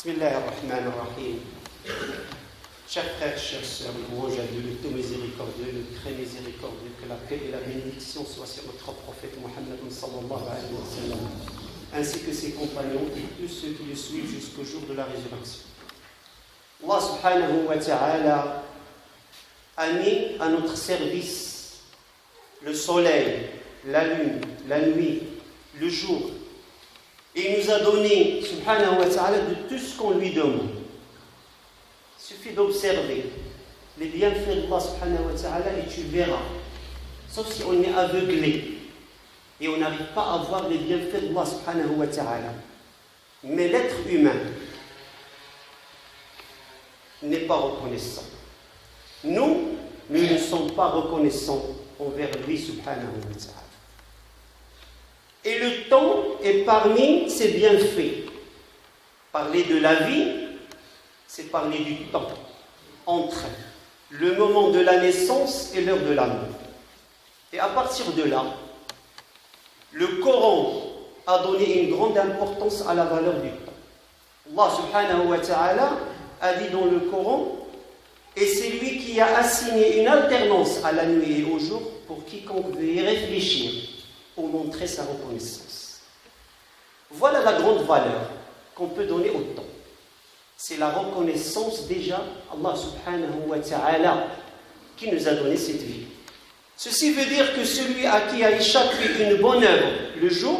Bismillah ar-Rahman ar-Rahim. Chers frères, chères sœurs, louange à Dieu, le tout miséricordieux, le très miséricordieux, que la paix et la bénédiction soient sur notre prophète Mohammed sallallahu alayhi wa sallam, ainsi que ses compagnons et tous ceux qui le suivent jusqu'au jour de la résurrection. Allah subhanahu wa ta'ala a mis à notre service le soleil, la lune, la nuit, le jour. Et il nous a donné, subhanahu wa ta'ala, de tout ce qu'on lui demande. Il suffit d'observer les bienfaits d'Allah subhanahu wa ta'ala et tu verras. Sauf si on est aveuglé et on n'arrive pas à voir les bienfaits d'Allah subhanahu wa ta'ala. Mais l'être humain n'est pas reconnaissant. Nous ne sommes pas reconnaissants envers lui subhanahu wa ta'ala. Et le temps est parmi ses bienfaits. Parler de la vie, c'est parler du temps entre le moment de la naissance et l'heure de la mort. Et à partir de là, le Coran a donné une grande importance à la valeur du temps. Allah subhanahu wa ta'ala a dit dans le Coran, et c'est lui qui a assigné une alternance à la nuit et au jour pour quiconque veut y réfléchir ou montrer sa reconnaissance. Voilà la grande valeur qu'on peut donner au temps. C'est la reconnaissance déjà, Allah subhanahu wa ta'ala, qui nous a donné cette vie. Ceci veut dire que celui à qui a échappé une bonne œuvre le jour,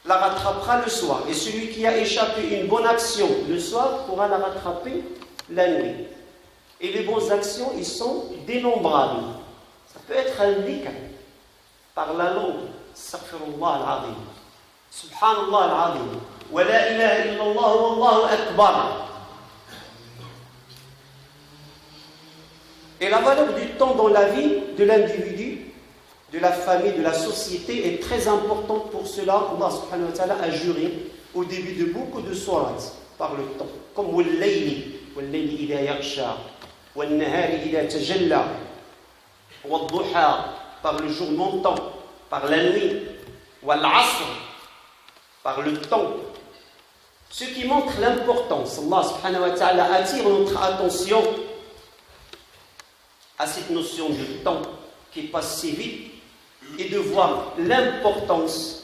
la rattrapera le soir. Et celui qui a échappé une bonne action le soir pourra la rattraper la nuit. Et les bonnes actions, ils sont dénombrables. Ça peut être un dhikr par la langue. Astaghfirullah al-azim. Subhanallah al-azim. Wa la ilaha illallah wallahu akbar. Et la valeur du temps dans la vie de l'individu, de la famille, de la société est très importante. Pour cela, Allah subhanahu wa ta'ala a juré au début de beaucoup de sourates par le temps. Comme wal-layli idha yaghsha, wal-nahari idha tajalla, wal-duha, par le jour montant, par la nuit, wal-asr, par le temps. Ce qui montre l'importance, Allah subhanahu wa ta'ala attire notre attention à cette notion du temps qui passe si vite et de voir l'importance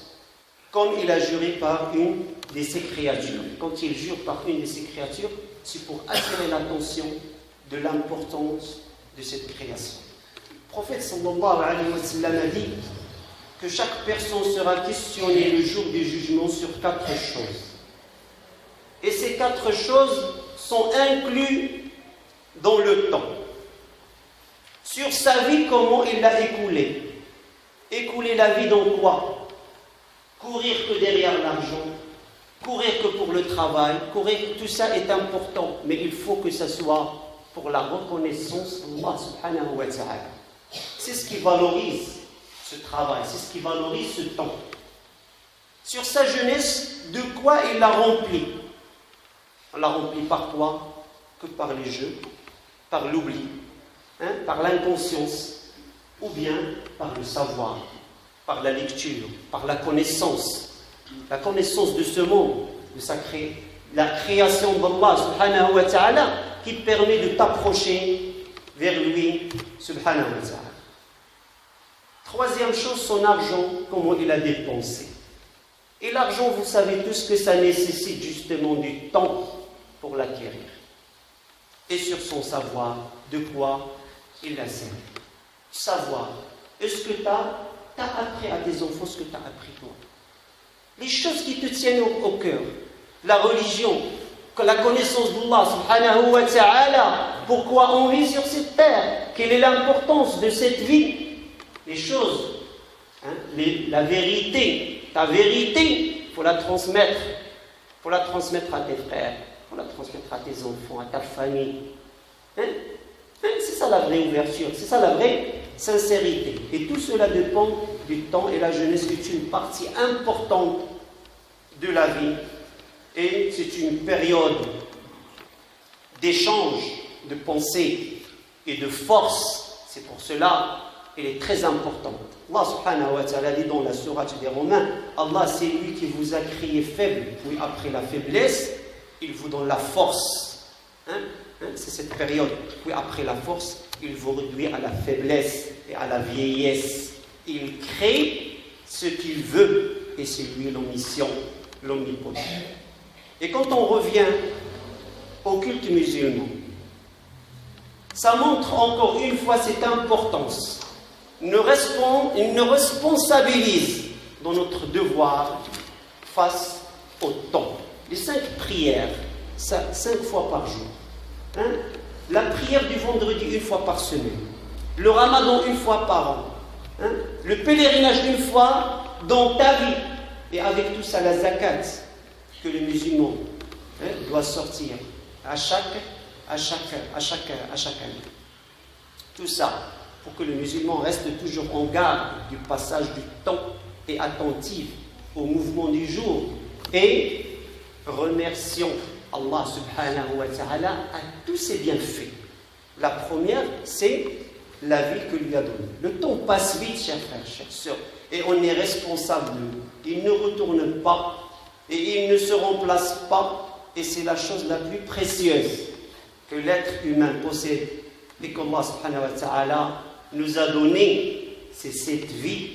comme il a juré par une de ses créatures. Quand il jure par une de ses créatures, c'est pour attirer l'attention de l'importance de cette création. Le prophète sallallahu alayhi wa sallam a dit que chaque personne sera questionnée le jour du jugement sur 4 choses. Et ces 4 choses sont incluses dans le temps. Sur sa vie, comment il l'a écoulée. Écouler la vie dans quoi? Courir que derrière l'argent, courir que pour le travail, courir, tout ça est important, mais il faut que ça soit pour la reconnaissance d'Allah subhanahu wa ta'ala. C'est ce qui valorise ce travail, c'est ce qui valorise ce temps. Sur sa jeunesse, de quoi il l'a rempli? On l'a rempli par quoi? Que par les jeux, par l'oubli, par l'inconscience, ou bien par le savoir, par la lecture, par la connaissance de ce monde, de la création d'Allah subhanahu wa ta'ala, qui permet de t'approcher vers lui subhanahu wa ta'ala. Troisième chose, son argent, comment il a dépensé. Et l'argent, vous savez tous que ça nécessite justement du temps pour l'acquérir. Et sur son savoir, de quoi il a servi. Savoir, est-ce que tu as appris à tes enfants ce que tu as appris toi? Les choses qui te tiennent au cœur, la religion, la connaissance d'Allah subhanahu wa ta'ala, pourquoi on vit sur cette terre, quelle est l'importance de cette vie, les choses, la vérité, ta vérité, il faut la transmettre. Il faut la transmettre à tes frères, il faut la transmettre à tes enfants, à ta famille. C'est ça la vraie ouverture, c'est ça la vraie sincérité. Et tout cela dépend du temps, et la jeunesse est une partie importante de la vie. Et c'est une période d'échange, de pensée et de force. C'est pour cela qu'elle est très importante. Allah subhanahu wa ta'ala dit dans la sourate des Romains, Allah c'est lui qui vous a créé faible, oui, après la faiblesse, il vous donne la force. C'est cette période, puis après la force, il vous réduit à la faiblesse et à la vieillesse. Il crée ce qu'il veut, et c'est lui l'omniscient, l'omnipotent. Et quand on revient au culte musulman, ça montre encore une fois cette importance. Il nous responsabilise dans notre devoir face au temps. Les 5 prières, 5 fois par jour. La prière du vendredi 1 fois par semaine. Le ramadan 1 fois par an. Le pèlerinage 1 fois dans ta vie. Et avec tout ça, la zakat que le musulman doit sortir à chaque année. Tout ça pour que le musulman reste toujours en garde du passage du temps et attentif au mouvement du jour. Et remercions Allah subhanahu wa ta'ala à tous ses bienfaits. La première, c'est la vie que lui a donnée. Le temps passe vite, chers frères, chères sœurs, et on est responsable de nous. Il ne retourne pas et il ne se remplace pas, et c'est la chose la plus précieuse que l'être humain possède et qu'Allah subhanahu wa ta'ala nous a donné. C'est cette vie.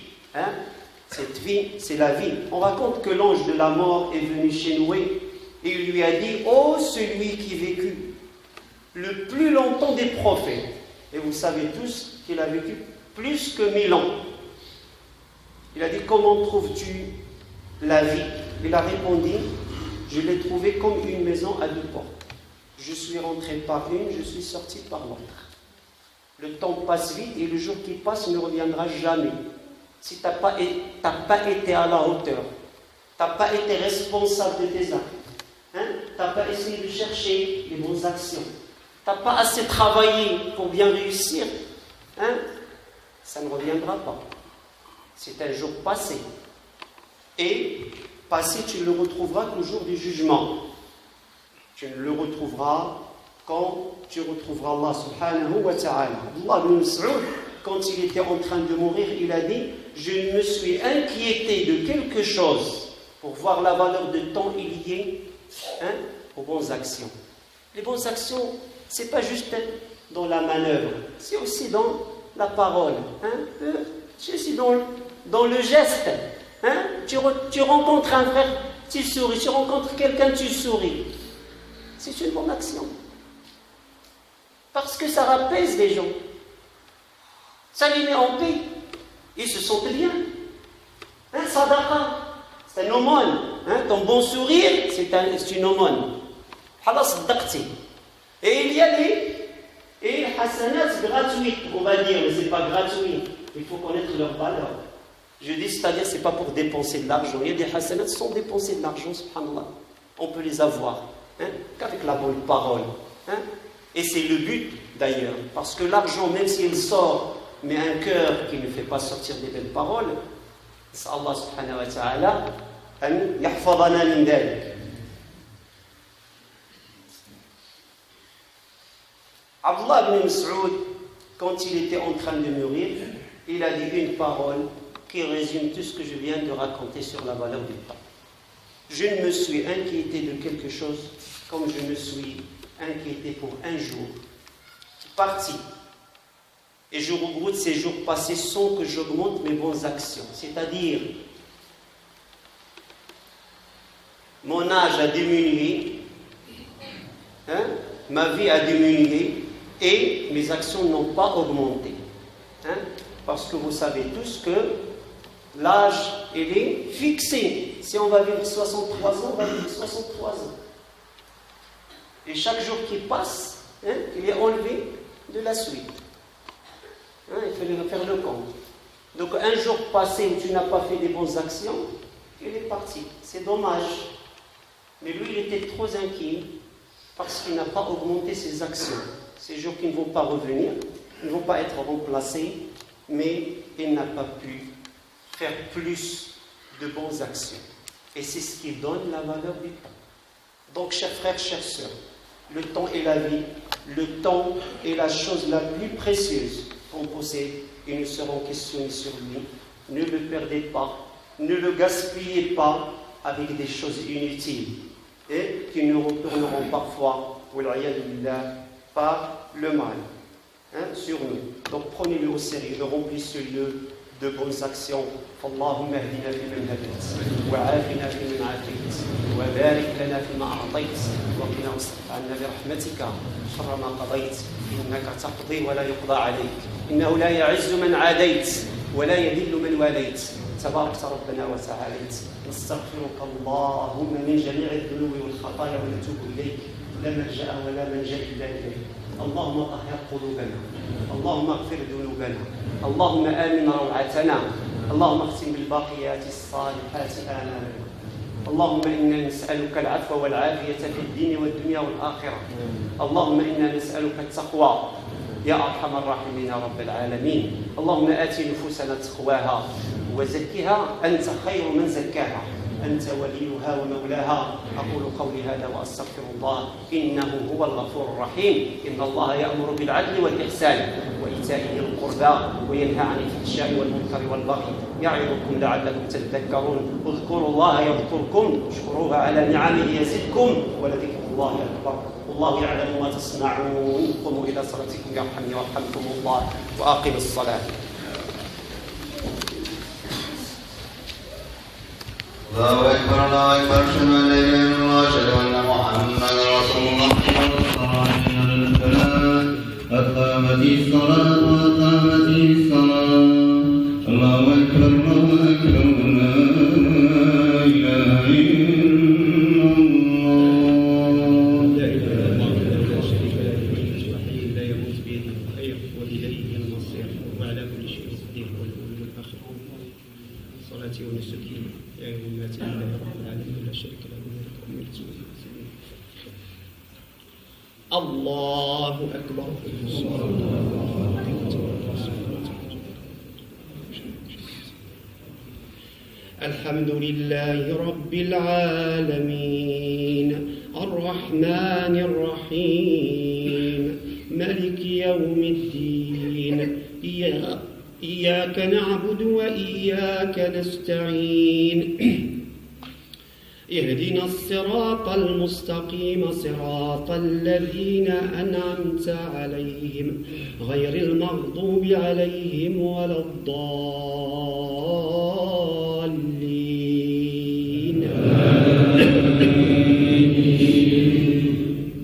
Cette vie, c'est la vie. On raconte que l'ange de la mort est venu chez Noé et il lui a dit: ô celui qui vécut le plus longtemps des prophètes. Et vous savez tous qu'il a vécu plus que 1000 ans. Il a dit: comment trouves-tu la vie? Il a répondu: je l'ai trouvée comme une maison à 2 portes. Je suis rentré par une, je suis sorti par l'autre. Le temps passe vite et le jour qui passe ne reviendra jamais. Si tu n'as pas été à la hauteur, tu n'as pas été responsable de tes actes, tu n'as pas essayé de chercher les bonnes actions, tu n'as pas assez travaillé pour bien réussir, ça ne reviendra pas. C'est un jour passé. Et passé, tu ne le retrouveras qu'au jour du jugement. Tu ne le retrouveras quand tu retrouveras Allah subhanahu wa ta'ala. Allah ibn Mas'ud, quand il était en train de mourir, il a dit: je me suis inquiété de quelque chose pour voir la valeur de temps liée aux bonnes actions. Les bonnes actions, ce n'est pas juste dans la manœuvre, c'est aussi dans la parole, c'est aussi dans le geste. Tu rencontres un frère, tu souris, tu rencontres quelqu'un, tu souris. C'est une bonne action. Parce que ça apaise les gens. Ça les met en paix. Ils se sentent bien. Sadaqa, c'est un aumône. Ton bon sourire, c'est une aumône. Hala saddaqti. Et il y a les hasanats gratuites, on va dire, mais ce n'est pas gratuit. Il faut connaître leur valeur. Je dis, c'est-à-dire, ce n'est pas pour dépenser de l'argent. Il y a des hasanats sans dépenser de l'argent, subhanallah. On peut les avoir, qu'avec la bonne parole. Et c'est le but, d'ailleurs. Parce que l'argent, même s'il sort, mais un cœur qui ne fait pas sortir des belles paroles, c'est Allah subhanahu wa ta'ala, an yahfadana min dhalik. Abdullah ibn Mas'ud, quand il était en train de mourir, il a dit une parole qui résume tout ce que je viens de raconter sur la valeur du temps. Je ne me suis inquiété de quelque chose comme je me suis inquiété pour un jour parti. Et je regrette ces jours passés sans que j'augmente mes bonnes actions. C'est-à-dire, mon âge a diminué, ma vie a diminué et mes actions n'ont pas augmenté. Parce que vous savez tous que l'âge, il est fixé. Si on va vivre 63 ans, on va vivre 63 ans. Et chaque jour qui passe, il est enlevé de la suite. Il faut faire le compte. Donc un jour passé où tu n'as pas fait des bonnes actions, il est parti. C'est dommage. Mais lui, il était trop inquiet parce qu'il n'a pas augmenté ses actions. Ces jours qui ne vont pas revenir, ne vont pas être remplacés, mais il n'a pas pu faire plus de bonnes actions. Et c'est ce qui donne la valeur du temps. Donc, chers frères, chères sœurs, le temps est la vie. Le temps est la chose la plus précieuse qu'on possède et nous serons questionnés sur lui. Ne le perdez pas, ne le gaspillez pas avec des choses inutiles. et qui nous retourneront parfois, par le mal sur nous. Donc prenez-le au sérieux, remplissez-le de bonnes actions. اللهم اهدنا فيمن هديت وعافنا فيمن عافيت وبارك لنا فيما أعطيت وقنا واصرف عنا برحمتك شر ما قضيت إنك تقضي ولا يقضى عليك إنه لا يعز من عاديت ولا يذل من واليت تباركت ربنا وتعاليت نستغفرك اللهم من جميع الذنوب والخطايا ونتوب إليك لا ملجأ ولا منجا إلا إليك اللهم طهر قلوبنا اللهم اغفر ذنوبنا اللهم آمن روعتنا اللهم اختم بالباقيات الصالحات آمالنا اللهم إنا نسألك العفو والعافية في الدين والدنيا والآخرة اللهم إنا نسألك التقوى يا أرحم الراحمين يا رب العالمين اللهم آت نفوسنا تقواها وزكها أنت خير من زكاها أنت وليها ومولاها أقول قولي هذا وأستغفر الله إنه هو الغفور الرحيم إن الله يأمر بالعدل والإحسان وإيتاء ذي القربى وينهى عن الفحشاء والمنكر والبغي يعظكم لعلكم تذكرون اذكروا الله يذكركم واشكروه على نعمه يزدكم ولذكر الله أكبر والله يعلم ما تصنعون قوموا إلى صلاتكم يرحمني ويرحمكم الله وأقم الصلاة الله أكبر الله أكبر أشهد أن لا إله إلا الله أشهد أن محمدا رسول الله أقامت الصلاة وأقامت الصلاة الله أكبر الله أكبر لا إله إلا الله لا إله إلا الله لا شريك له الملك الوحيد لا يموت بيده الخير وإليه المصير وعلى كل شيء قدير والأول والآخر صلاتي ونسكي يا أيها الناس لله رب العالمين لا شريك له الملك الله أكبر الحمد لله رب العالمين الرحمن الرحيم ملك يوم الدين إياك نعبد وإياك نستعين اهدنا الصراط المستقيم صراط الذين أنعمت عليهم غير المغضوب عليهم ولا الضالين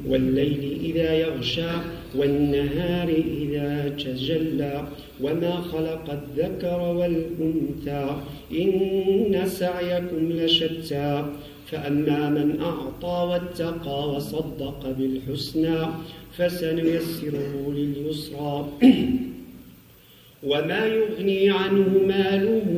والليل إذا يغشى والنهار إذا تجلى وما خلق الذكر والأنثى إن سعيكم لشتى فأما من أعطى واتقى وصدق بالحسنى فسنيسره لليسرى وما يغني عنه ماله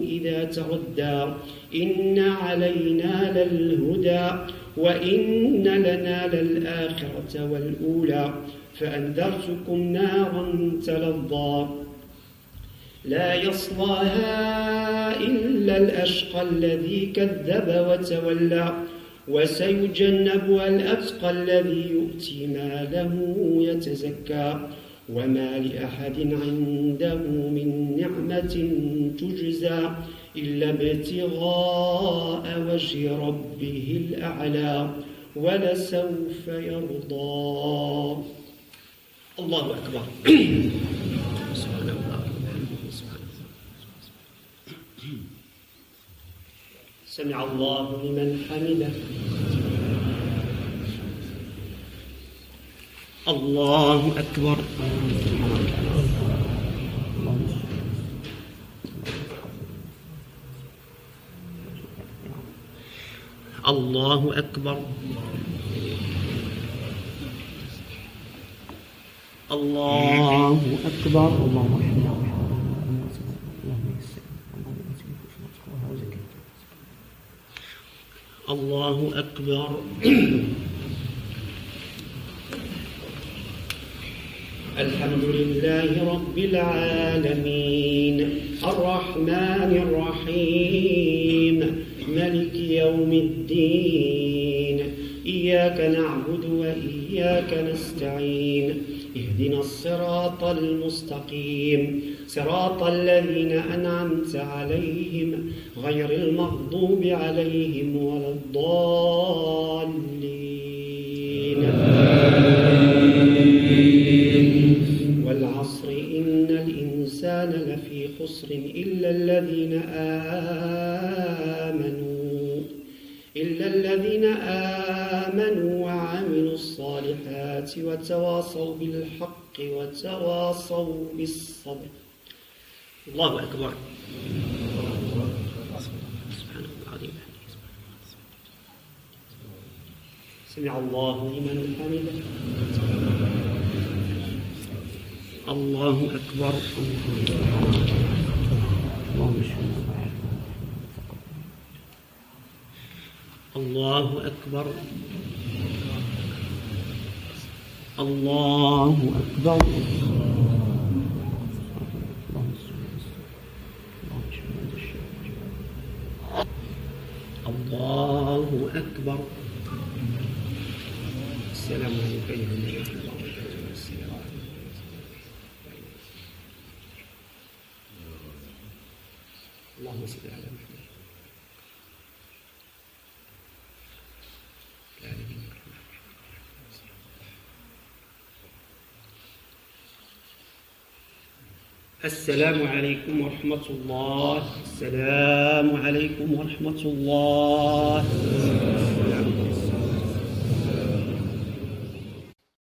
إذا تردى إن علينا للهدى وإن لنا للآخرة والأولى فأنذرتكم نارا تلظى لا يصلاها إلا الأشقى الذي كذب وتولى وسيجنبها الأتقى الذي يؤتي ماله يتزكى وما لأحد عنده من نعمة تجزى إلا ابتغاء وجه ربه الأعلى ولسوف يرضى الله أكبر سبحان الله سمع الله لمن حمده الله أكبر الله أكبر الله أكبر الله أكبر الحمد لله رب العالمين الرحمن الرحيم ملك يوم الدين إياك نعبد وإياك نستعين اهدنا الصراط المستقيم صراط الذين أنعمت عليهم غير المغضوب عليهم ولا الضالين والعصر إن الإنسان لفي خسر إلا الذين آمنوا وعملوا الصالحات وتواصوا بالحق وتواصوا بالصبر. الله أكبر. سبحان الله العظيم. سمع الله لمن حمده. الله أكبر. الله أكبر. الله أكبر. الله أكبر. السلام عليكم أيها النبي. اللهم صل على محمد. السلام عليكم ورحمة الله. السلام عليكم ورحمة الله.